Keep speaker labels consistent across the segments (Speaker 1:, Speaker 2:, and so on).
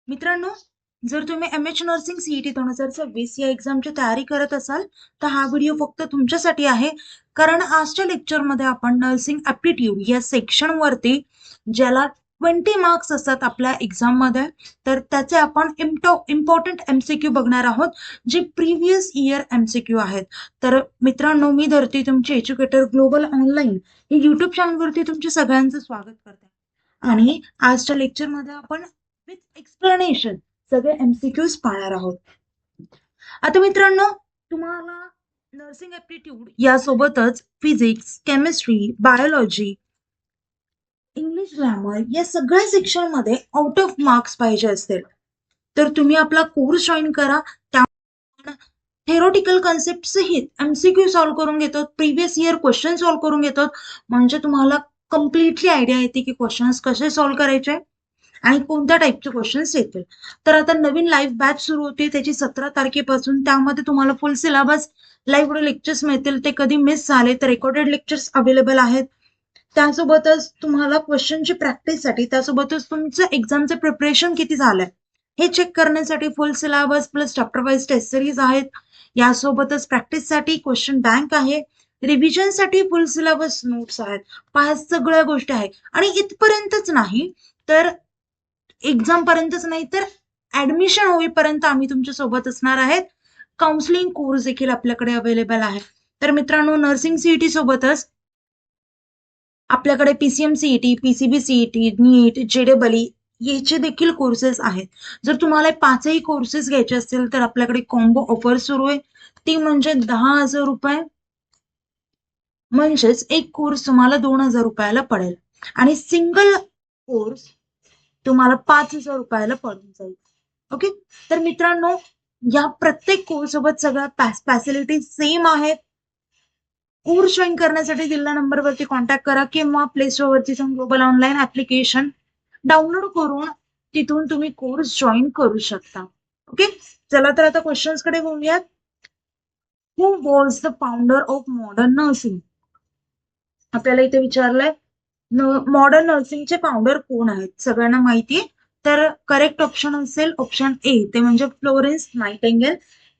Speaker 1: मित्रांनो, जर तुम्ही एम.एच. Nursing CET. 2026 या एक्झामची तयारी करत असाल, तर हा व्हिडिओ फक्त तुमच्यासाठी आहे. कारण आजच्या लेक्चरमध्ये आपण नर्सिंग ॲप्टिट्यूड या सेक्शनवरती ज्याला 20 मार्क्स असतात आपल्या एक्झाममध्ये, तर त्याचे आपण इम्पॉर्टंट एमसीक्यू बघणार आहोत, जे प्रिव्हियस इयर एमसीक्यू आहेत. तर मित्रांनो, मी धरती तुमची एज्युकेटर ग्लोबल ऑनलाईन ही यूट्यूब चॅनलवरती तुमच्या सगळ्यांचं स्वागत करते. आणि आजच्या लेक्चरमध्ये आपण विथ एक्सप्लेनेशन सगळे एमसीक्यूज पाहणार आहोत. आता मित्रांनो, तुम्हाला नर्सिंग ॲप्टिट्यूड यासोबतच physics, chemistry, biology, English grammar या सगळ्या सेक्शनमध्ये आउट ऑफ मार्क्स पाहिजे असतील, तर तुम्ही आपला कोर्स जॉईन करा. त्या थेरोटिकल कन्सेप्ट सहित एमसीक्यू सॉल्व्ह करून घेतो, प्रिव्हियस इयर क्वेश्चन सॉल्व्ह करून घेतो. म्हणजे तुम्हाला कम्प्लिटली आयडिया येते की क्वेश्चन्स कसे सॉल्व्ह करायचे आणि कोणत्या टाईपचे क्वेश्चन्स येतील. तर आता नवीन लाईव्ह बॅच सुरू होते, त्याची 17 तारखेपासून. त्यामध्ये तुम्हाला फुल सिलेबस, लाईव्ह लेक्चर्स मिळतील. ते कधी मिस झाले तर रेकॉर्डेड लेक्चर्स अवेलेबल आहेत. त्यासोबतच तुम्हाला क्वेश्चनची प्रॅक्टिससाठी, त्यासोबतच तुमचं एक्झामचं प्रिपरेशन किती झालंय हे चेक करण्यासाठी full syllabus plus chapter wise test series आहेत. यासोबतच प्रॅक्टिससाठी क्वेश्चन बँक आहे, रिव्हिजनसाठी फुल सिलेबस नोट्स आहेत. पाच सगळ्या गोष्टी आहेत. आणि इथपर्यंतच नाही तर एक्झाम पर्यंतच नाही तर ऍडमिशन होईपर्यंत आम्ही तुमच्या सोबत असणार आहेत. काउन्सिलिंग कोर्स देखील आपल्याकडे अवेलेबल आहे. तर मित्रांनो, नर्सिंग सीईटी सोबतच आपल्याकडे पीसीएम सीईटी, पीसीबी सीईटी, नीट, जेडबलई याचे देखील कोर्सेस आहेत. जर तुम्हाला पाचही कोर्सेस घ्यायचे असतील तर आपल्याकडे कॉम्बो ऑफर सुरू आहे, ती म्हणजे 10,000 रुपये, म्हणजेच एक कोर्स तुम्हाला 2,000 रुपयाला पडेल आणि सिंगल कोर्स तुम्हाला 5,000 रुपयाला पडून जाईल. ओके, तर मित्रांनो, या प्रत्येक कोर्स सोबत सगळ्या फॅसिलिटी सेम आहेत. कोर्स जॉईन करण्यासाठी दिलेल्या नंबरवरती कॉन्टॅक्ट करा किंवा प्ले स्टोअरवरती जाऊन ग्लोबल ऑनलाईन ऍप्लिकेशन डाउनलोड करून तिथून तुम्ही कोर्स जॉईन करू शकता. ओके, चला तर आता क्वेश्चन्स कडे बोलूयात. Who was the founder of modern nursing? आपल्याला इथे विचारलंय मॉडर्न नर्सिंगचे फाउंडर कोण आहेत. सगळ्यांना माहितीये, तर करेक्ट ऑप्शन असेल ऑप्शन ए, ते म्हणजे फ्लोरेन्स नाइटिंगेल.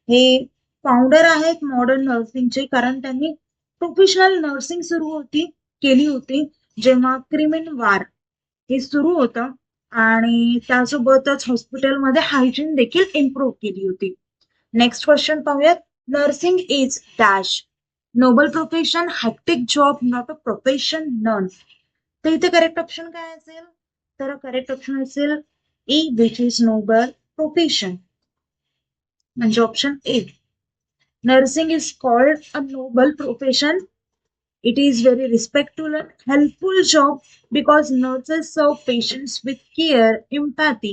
Speaker 1: हे फाउंडर आहेत मॉडर्न नर्सिंगचे, कारण त्यांनी प्रोफेशनल नर्सिंग सुरू केली होती जेव्हा क्रिमिन वार हे सुरू होतं, आणि त्यासोबतच हॉस्पिटलमध्ये हायजीन देखील इम्प्रूव्ह केली होती. नेक्स्ट क्वेश्चन पाहूयात. Nursing is dash noble profession, hectic job, not a profession, none. तर इथे करेक्ट ऑप्शन काय असेल? तर करेक्ट ऑप्शन असेल ए, विच इज नोबल प्रोफेशन, म्हणजे option A. Nursing is called a noble profession. It is very respectful and helpful job because nurses serve patients with care, empathy,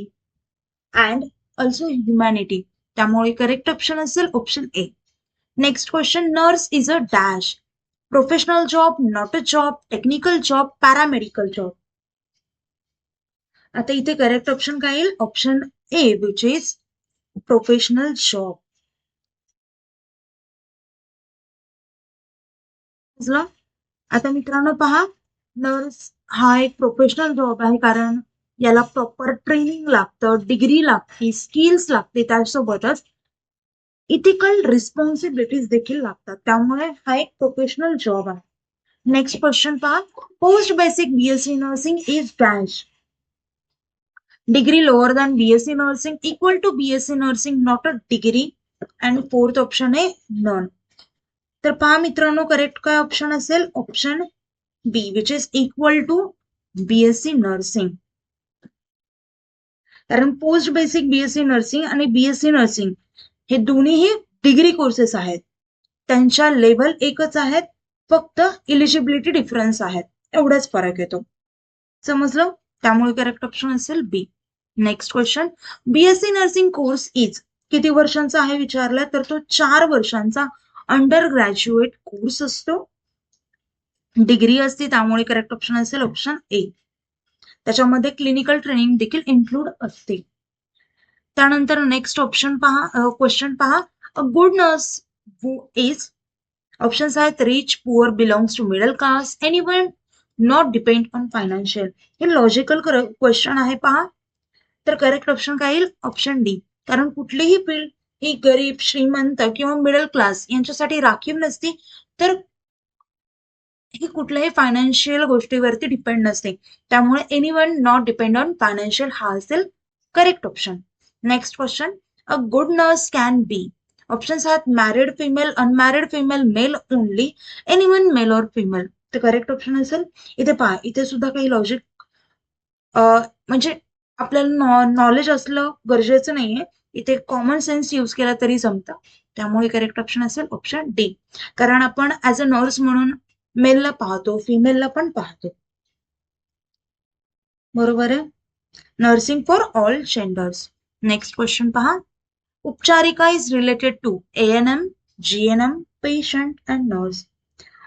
Speaker 1: and also humanity. त्यामुळे correct option असेल option A. Next question. Nurse is a dash professional job, not a job, technical job, paramedical job. आता इथे correct option काय येईल? Option A, which is professional job. आता मित्रांनो पहा, nurse हा एक प्रोफेशनल जॉब आहे, कारण याला प्रॉपर ट्रेनिंग लागतं, डिग्री लागते, स्किल्स लागते, त्यासोबतच इथिकल रिस्पॉन्सिबिलिटीज देखील लागतात. त्यामुळे हा एक प्रोफेशनल जॉब आहे. नेक्स्ट क्वेश्चन पहा. Post basic BSc nursing is dash degree lower than BSc nursing, equal to BSc nursing, not a degree, and fourth option आहे नन. तर पहा मित्रांनो, करेक्ट काय ऑप्शन असेल? Option B, which is equal to BSc nursing. कारण post basic BSc nursing आणि BSc nursing हे दोन्हीही डिग्री कोर्सेस आहेत. त्यांच्या लेवल एकच आहेत, फक्त इलिजिबिलिटी डिफरन्स आहेत, एवढाच फरक येतो. समजलं? त्यामुळे करेक्ट ऑप्शन असेल B. Next question. BSc nursing course is किती वर्षांचा आहे विचारलाय, तर तो 4 वर्षांचा अंडर ग्रॅज्युएट कोर्स असतो. डिग्री असते, त्यामुळे करेक्ट ऑप्शन असेल ऑप्शन ए. त्याच्यामध्ये क्लिनिकल ट्रेनिंग देखील इन्क्लूड असते. त्यानंतर नेक्स्ट ऑप्शन पहा, क्वेश्चन पहा. A good nurse who is, options आहेत rich, poor, belongs to middle class, anyone not depend on financial. हे लॉजिकल क्वेश्चन आहे पहा. तर करेक्ट ऑप्शन काय येईल? Option D. कारण कुठलीही फील्ड ही गरीब, श्रीमंत किंवा मिडल क्लास यांच्यासाठी राखीव नसती, तर ही कुठल्याही फायनान्शियल गोष्टीवरती डिपेंड नसते. त्यामुळे anyone not depend on financial हा असेल correct option. Next question, a good nurse can be. Options आहेत married female, unmarried female, male only, anyone male और फिमेल. तर करेक्ट ऑप्शन असेल, इथे पहा, इथे सुद्धा काही लॉजिक म्हणजे आपल्याला नॉलेज असलं गरजेचं नाहीये, इथे कॉमन सेन्स यूज केला तरी जमतं. त्यामुळे करेक्ट ऑप्शन असेल ऑप्शन डी. कारण आपण ऍज अ नर्स म्हणून मेलला पाहतो, फिमेलला पण पाहतो. बरोबर आहे. Nursing for all genders. Next question पहा, उपचारिका is related to ANM, GNM, patient and nurse.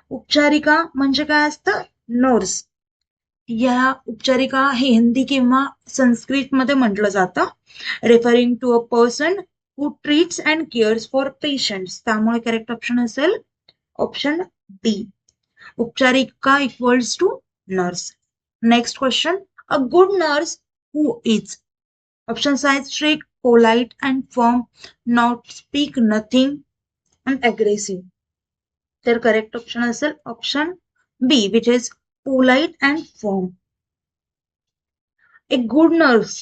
Speaker 1: उपचारिका म्हणजे काय असतं? नर्स. या उपचारिका हे हिंदी किंवा संस्कृत मध्ये म्हटलं जातं, referring to a person who treats and cares for patients. त्यामुळे करेक्ट ऑप्शन असेल ऑप्शन डी. उपचारिका equals to nurse. Next question, a good nurse who is. Options आहेत strict, polite and firm, not speak nothing and aggressive. तर correct option असेल option B, which is polite and firm. एक good nurse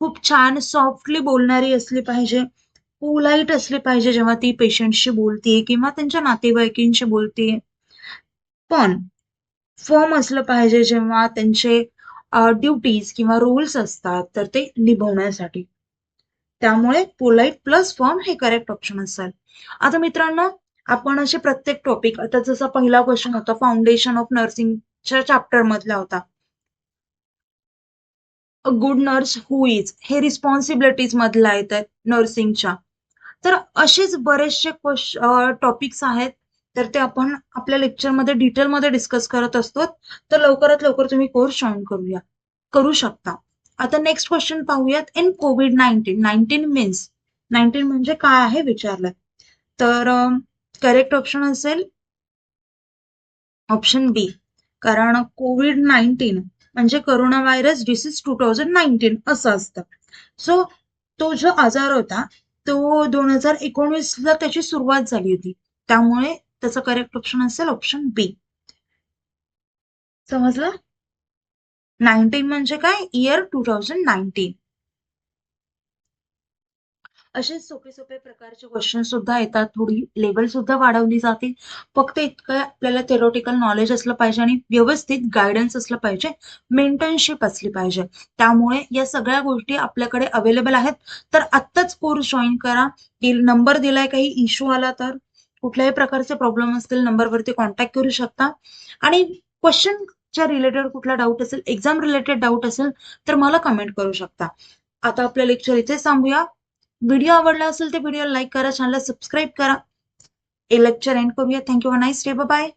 Speaker 1: खूप छान softly बोलणारी असली पाहिजे, polite असली पाहिजे जेव्हा ती पेशंटशी बोलते किंवा त्यांच्या नातेवाईकांशी बोलते, पण फर्म असलं पाहिजे जेव्हा त्यांचे ड्युटीज किंवा रोल्स असतात तर ते निभवण्यासाठी. त्यामुळे पोलाइट प्लस फर्म हे करेक्ट ऑप्शन असेल. आता मित्रांनो, आपण असे प्रत्येक टॉपिक, आता जसा पहिला क्वेश्चन होता फाउंडेशन ऑफ नर्सिंगच्या चॅप्टर मधला होता, अ गुड नर्स हू इज, हे रिस्पॉन्सिबिलिटीज मधला येतात नर्सिंगच्या. तर असेच बरेचसे टॉपिक्स आहेत, तर ते आपण आपल्या लेक्चरमध्ये डिटेलमध्ये डिस्कस करत असतो. तर लवकरात लवकर तुम्ही कोर्स जॉईन करू शकता. आता नेक्स्ट क्वेश्चन पाहूयात. इन COVID-19, 19 मीन्स, 19 म्हणजे काय आहे विचारलं, तर करेक्ट ऑप्शन असेल ऑप्शन बी. कारण COVID-19 म्हणजे कोरोना व्हायरस डिसीज 2019 असं असतं. सो तो जो आजार होता तो 2019ला त्याची सुरुवात झाली होती. त्यामुळे त्याचं करेक्ट ऑप्शन असेल ऑप्शन बी. समजलं? 19 म्हणजे काय? इयर 2019. असे सोपे सोपे प्रकारचे क्वेश्चन सुद्धा येतात, थोडी लेवल सुद्धा वाढवली जाते. फक्त इतकं आपल्याला थेरोटिकल नॉलेज असलं पाहिजे आणि व्यवस्थित गायडन्स असलं पाहिजे, मेंटरशिप असली पाहिजे. त्यामुळे या सगळ्या गोष्टी आपल्याकडे अवेलेबल आहेत. तर आत्ताच कोर्स जॉईन करा. नंबर दिलाय, काही इश्यू आला तर, कुठल्याही प्रकारचे प्रॉब्लेम असतील नंबरवरती कॉन्टॅक्ट करू शकता. आणि क्वेश्चनच्या रिलेटेड कुठला डाऊट असेल, एक्झाम रिलेटेड डाऊट असेल तर मला कमेंट करू शकता. आता आपलं लेक्चर इथे थांबूया. व्हिडिओ आवडला असेल तर व्हिडिओ लाईक करा, चॅनलला सबस्क्राईब करा. हे लेक्चर एंड करूया. Thank you, nice day, bye.